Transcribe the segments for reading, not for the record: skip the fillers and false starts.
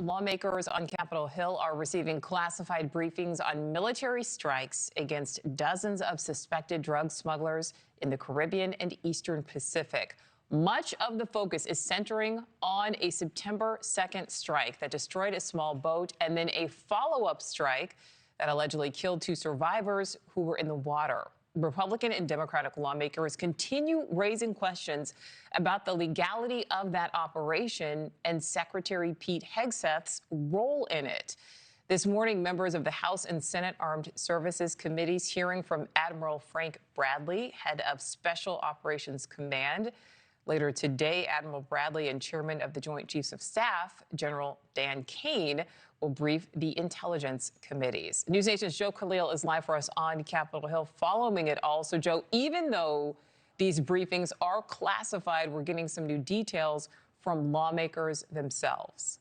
lawmakers on Capitol Hill are receiving classified briefings on military strikes against dozens of suspected drug smugglers in the Caribbean and Eastern Pacific. Much of the focus is centering on a September 2nd strike that destroyed a small boat and then a follow-up strike that allegedly killed 2 survivors who were in the water. Republican and Democratic lawmakers continue raising questions about the legality of that operation and Secretary Pete Hegseth's role in it. This morning, members of the House and Senate Armed Services Committees hearing from Admiral Frank Bradley, head of Special Operations Command. Later today, Admiral Bradley and Chairman of the Joint Chiefs of Staff, General Dan Kane, will brief the intelligence committees. NewsNation's Joe Khalil is live for us on Capitol Hill following it all. So, Joe, even though these briefings are classified, we're getting some new details from lawmakers themselves.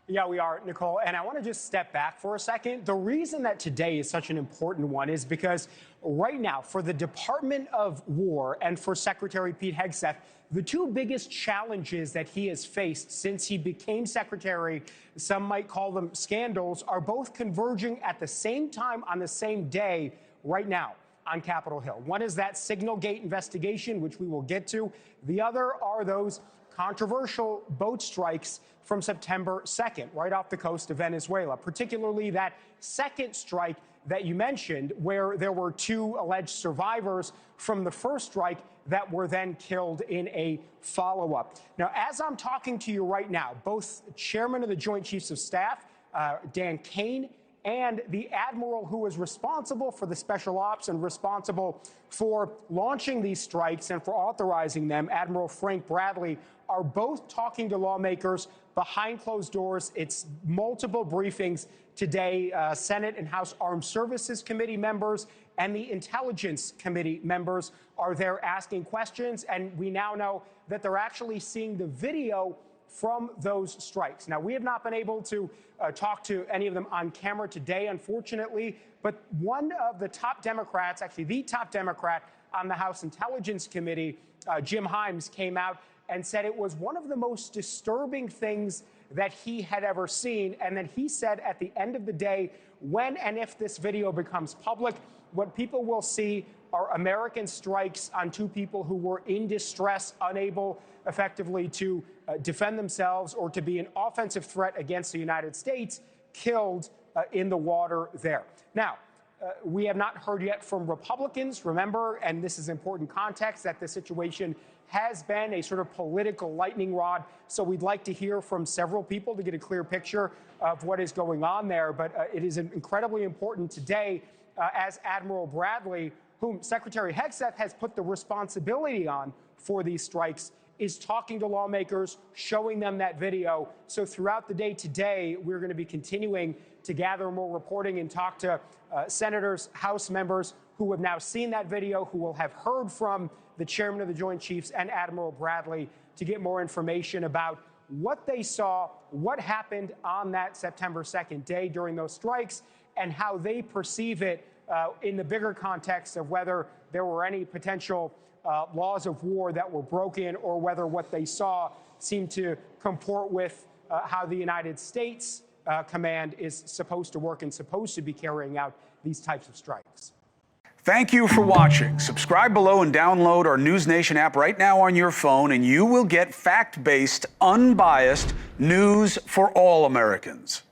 Yeah, we are, Nicole. And I want to just step back for a second. The reason that today is such an important one is because right now, for the Department of War and for Secretary Pete Hegseth, the 2 biggest challenges that he has faced since he became secretary, some might call them scandals, are both converging at the same time on the same day right now on Capitol Hill. One is that Signalgate investigation, which we will get to. The other are those controversial boat strikes from September 2nd, right off the coast of Venezuela, particularly that second strike that you mentioned, where there were 2 alleged survivors from the first strike that were then killed in a follow-up. Now, as I'm talking to you right now, both Chairman of the Joint Chiefs of Staff, Dan Kane, and the Admiral who is responsible for the special ops and responsible for launching these strikes and for authorizing them, Admiral Frank Bradley, are both talking to lawmakers behind closed doors. It's multiple briefings today. Senate and House Armed Services Committee members and the Intelligence Committee members are there asking questions. And we now know that they're actually seeing the video from those strikes. Now, we have not been able to talk to any of them on camera today, unfortunately, but one of the top Democrats, actually the top Democrat on the House Intelligence Committee, Jim Himes, came out and said it was one of the most disturbing things that he had ever seen, and that he said at the end of the day, when and if this video becomes public, what people will see are American strikes on 2 people who were in distress, unable effectively to defend themselves or to be an offensive threat against the United States, killed in the water there. Now, we have not heard yet from Republicans. Remember, and this is important context, that the situation has been a sort of political lightning rod. So we'd like to hear from several people to get a clear picture of what is going on there. But it is incredibly important today as Admiral Bradley, whom Secretary Hegseth has put the responsibility on for these strikes, is talking to lawmakers, showing them that video. So throughout the day today, we're going to be continuing to gather more reporting and talk to senators, House members who have now seen that video, who will have heard from the Chairman of the Joint Chiefs and Admiral Bradley to get more information about what they saw, what happened on that September 2nd day during those strikes, and how they perceive it in the bigger context of whether there were any potential laws of war that were broken, or whether what they saw seemed to comport with how the United States command is supposed to work and supposed to be carrying out these types of strikes. Thank you for watching. Subscribe below and download our NewsNation app right now on your phone, and you will get fact-based, unbiased news for all Americans.